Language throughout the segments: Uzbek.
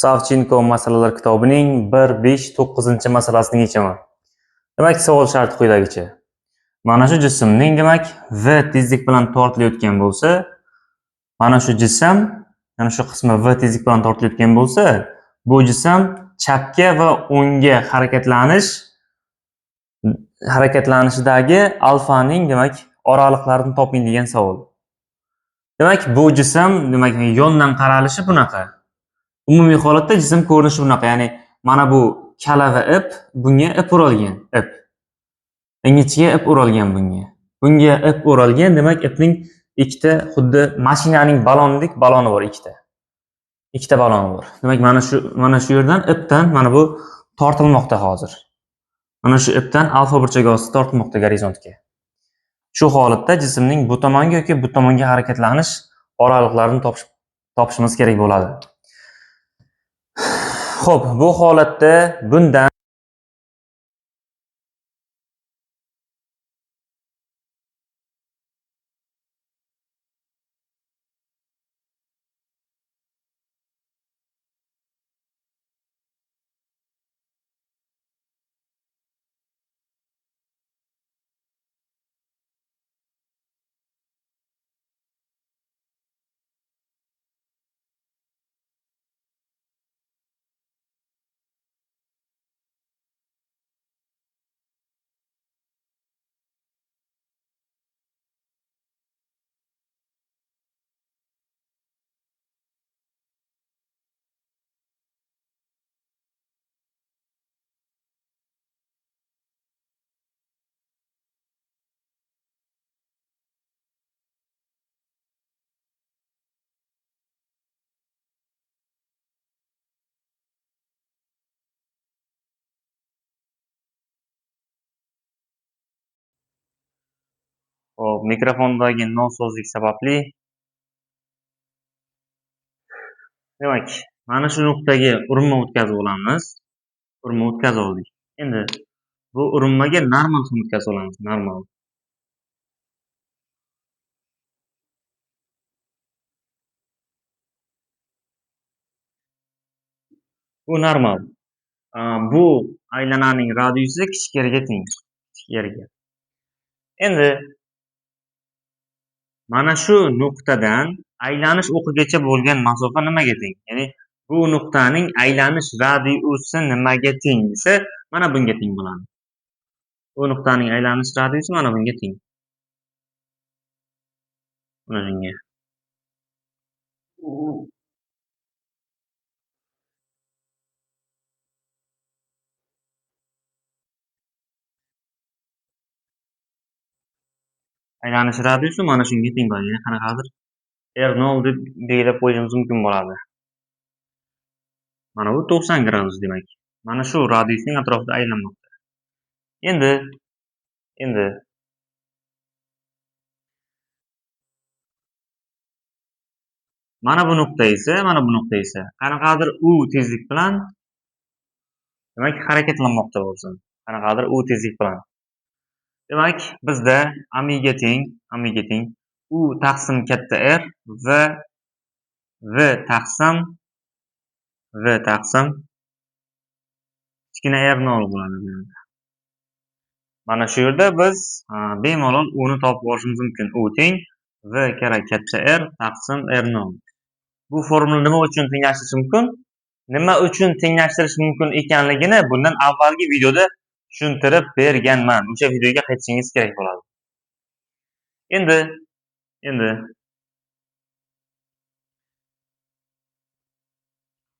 Savchenko masalalar kitobining 1.5.9 masalasini yechimi. Demak, savol sharti quyidagicha. Mana shu jismning demak v tezlik bilan tortilayotgan bo'lsa, mana shu jism, mana shu qismi v tezlik bilan tortilayotgan bo'lsa, bu jism chapga va o'ngga harakatlanishidagi alfaning demak oraliqlarini toping degan savol. Demak, bu jism demak yondan qaralishi bunaqa. Umumiy holatda jism ko'rinishi bunaqa, ya'ni mana bu kalava ip, bunga ip o'ralgan, ip. Ingichka ip o'ralgan bunga. Bunga ip o'ralgan, demak ipning ikkita xuddi mashinaning balonidek baloni bor ikkita. Ikkita baloni bor. Demak, mana shu yerdan ipdan mana bu tortilmoqda hozir. Mana shu ipdan alfa burchagi ostida tortilmoqda gorizontga. Shu holatda jismning bu tomonga yoki bu tomonga harakatlanish oraliqlarini topishimiz kerak bo'ladi. Xo'p, bu holatda bundan mikrofondagi nosozlik sababli demak, mana shu nuqtaga urinma o'tkazib olamiz. Urinma o'tkazib oldik. Endi bu urinmaga normal ham o'tkazib olamiz, normal. Bu normal. Bu aylananing radiusi kichiklarga teng, kichiklarga. Endi mana shu nuqtadan aylanish o'qigacha bo'lgan masofa nimaga teng? Ya'ni bu nuqtaning aylanish radiusi nimaga teng desa, mana bunga teng bo'ladi. Bu nuqtaning aylanish radiusi mana bunga teng. Mana shunga. Aylanish radiusi mana shunga teng bo'ladi. Ya'ni qanaqadir R0 deb belgilab qo'yishimiz mumkin bo'ladi. Mana bu 90 gradus demak. Mana shu radiusning atrofida aylanmoqda. Endi mana bu nuqta esa qanaqadir u tezlik bilan demak harakatlanmoqda bo'lsin. Qanaqadir u tezlik bilan. Demak, bizda amiga teng u taqsim katta R va v taqsim kichkina R0 bo'ladi bu yerda. Mana shu yerda biz bemalol uni topib olishimiz mumkin. U teng v kara katta R taqsim R0. Bu formula nima uchun tenglashtirish mumkin? Nima uchun tenglashtirish mumkin ekanligini bundan avvalgi videoda tushuntirib berganman. O'sha videoga qaytishingiz kerak bo'ladi. Endi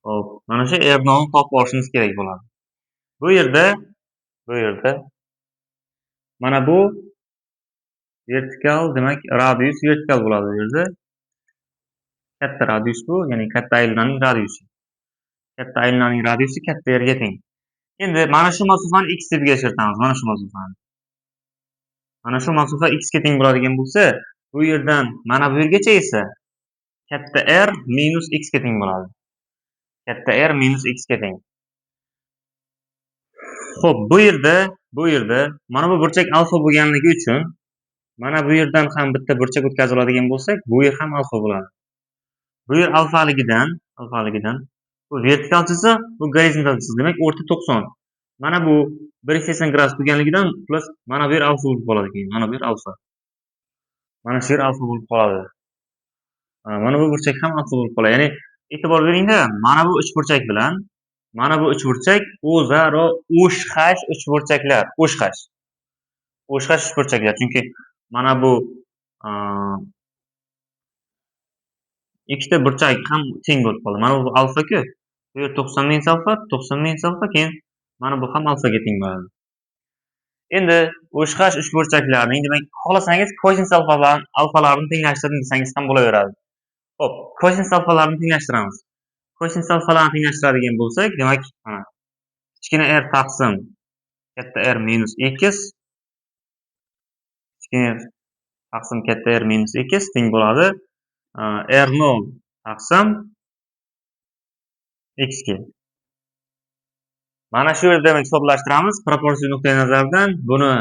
hop, mana shu R0 ni topib olishimiz kerak bo'ladi. Bu yerda mana bu vertikal, demak radius vertikal bo'ladi bu yerda. Katta radius bu, ya'ni katta aylananing radiusi. Katta aylananing radiusi katta yerga teng. Endi mana shu masofani x deb yashirtamiz, mana shu masofani. Mana shu masofa x ga teng bo'ladigan bo'lsa, bu yerdan mana bu yergacha esa katta R minus x ga teng bo'ladi. Katta R minus x ga teng. Xo'p, bu yerda mana bu burchak alfa bo'lganligi uchun mana bu yerdan ham bitta burchak o'tkazib oladigan bo'lsak, bu yer ham alfa bo'ladi. Bu yer alfaligidan Bu vertikal chiziq, bu gorizontal chiziq. Demak, o'rta 90. Mana bu 180 gradus bo'lganligidan plus mana bu yer alfa bo'lib qoladi keyin. Mana bu yer alfa. Mana shu yer alfa bo'lib qoladi. Mana bu burchak ham alfa bo'lib qoladi. Ya'ni e'tibor beringda, mana bu uchburchak bilan mana bu uchburchak o'zaro o'shqash uchburchaklar, o'shqash. O'shqash uchburchaklar. Chunki mana bu ikkita burchak ham teng bo'lib qoldi. Mana bu alfa-ku. Bu yer 90 minus alfa, 90 minus alfa, keyin mana bu ham alfaga teng bo'ladi. Endi o'shqash uchburchaklarning, demak, xohlasangiz kosinus alfalarni tenglashtiring desangiz ham bo'laveradi. Xo'p, kosinus alfalarni tenglashtiramiz. Kosinus alfalarni tenglashtiradigan bo'lsak, demak, mana kichkina r taqsim katta r minus x, kichkina r taqsim katta r minus x teng bo'ladi r0 taqsim x ga. Mana shu yerda demak hisoblashtiramiz. Proporsiya nuqtai nazaridan buni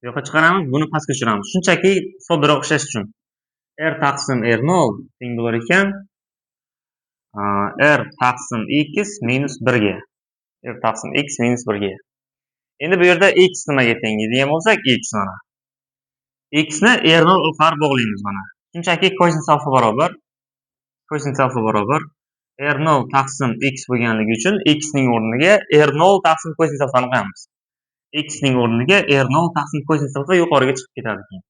yo'qqa chiqaramiz, buni pastga tushiramiz. Shunchaki soddroq ishlash uchun. R taqsim R0 teng bo'lar ekan R taqsim X minus 1 ga. R taqsim X minus 1 ga. Endi bu yerda X nimaga teng deydigan bo'lsak, X mana. X ni R0 ilg'or bog'laymiz mana. Shunchaki kosinus alfa barobar R0 taqsim X bo'lganligi uchun X ning o'rniga R0 taqsim kosinus alfani qo'yamiz. X ning o'rniga R0 taqsim kosinus alfa yuqoriga chiqib ketadi keyin.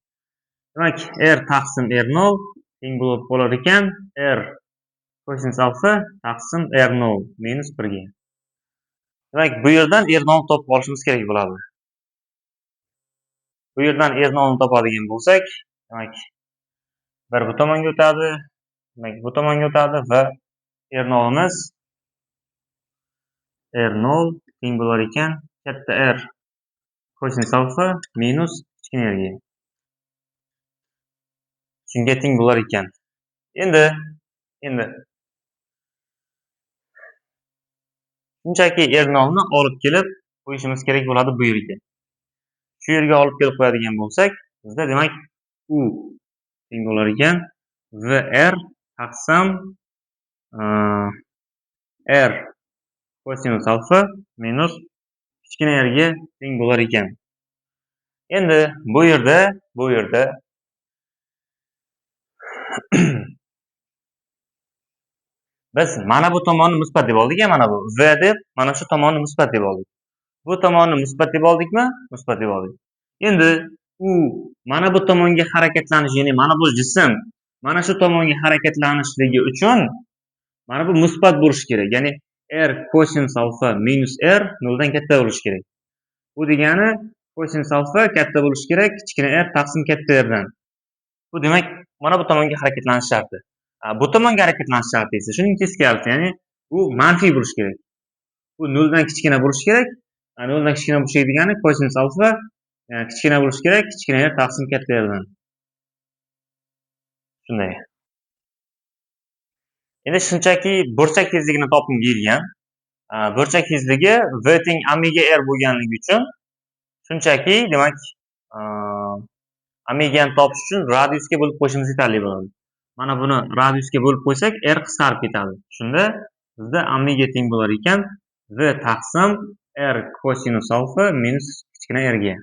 Demak, R taqsim R0 teng bo'lib qolar ekan R kosinus alfa taqsim R0 minus 1 ga. Demak, bu yerdan R0 topib olishimiz kerak bo'ladi. Bu yerdan R0 ni topadigan bo'lsak, demak, bir bu tomonga o'tadi, demak, bu tomonga o'tadi va R0 imiz R0 teng bo'lar ekan katta R kosinus alfa minus kichkina r ga. Shunga teng bo'lar ekan. Endi shunchaki R0 ni olib kelib qo'yishimiz kerak bo'ladi bu yerga. Shu yerga olib kelib qo'yadigan bo'lsak, bizda demak u teng bo'lar ekan VR taqsim R kosinus alfa minus kichkina r ga teng bo'lar ekan. Endi bu yerda biz mana bu tomonni musbat deb oldik, mana bu v deb mana shu tomonni musbat deb oldik. Bu tomonni musbat deb oldikmi? Musbat deb oldik. Endi u mana bu tomonga harakatlanish, ya'ni mana bu jism mana shu tomonga harakatlanishligi uchun mana bu musbat bo'lishi kerak. Ya'ni r kosinus alfa minus r noldan katta bo'lishi kerak. Bu degani kosinus alfa katta bo'lishi kerak kichkina r taqsim katta r dan. Bu demak mana bu tomonga harakatlanish sharti. Bu tomonga harakatlanish sharti esa shuning teskarisi, ya'ni u manfiy bo'lishi kerak. Bu noldan kichkina bo'lishi kerak. Noldan kichkina bo'lishi degani kosinus alfa kichkina bo'lishi kerak kichkina r taqsim katta r dan. Shunday. Endi shunchaki burchak tezligini toping deyilgan. Burchak tezligi v teng omega r bo'lganligi uchun shunchaki demak omegani topish uchun radiusga bo'lib qo'yishimiz yetarli bo'ladi. Mana buni radiusga bo'lib qo'ysak r qisqarib ketadi. Shunda bizda omega teng bo'lar ekan v taqsim r kosinus alfa minus kichkina r ga.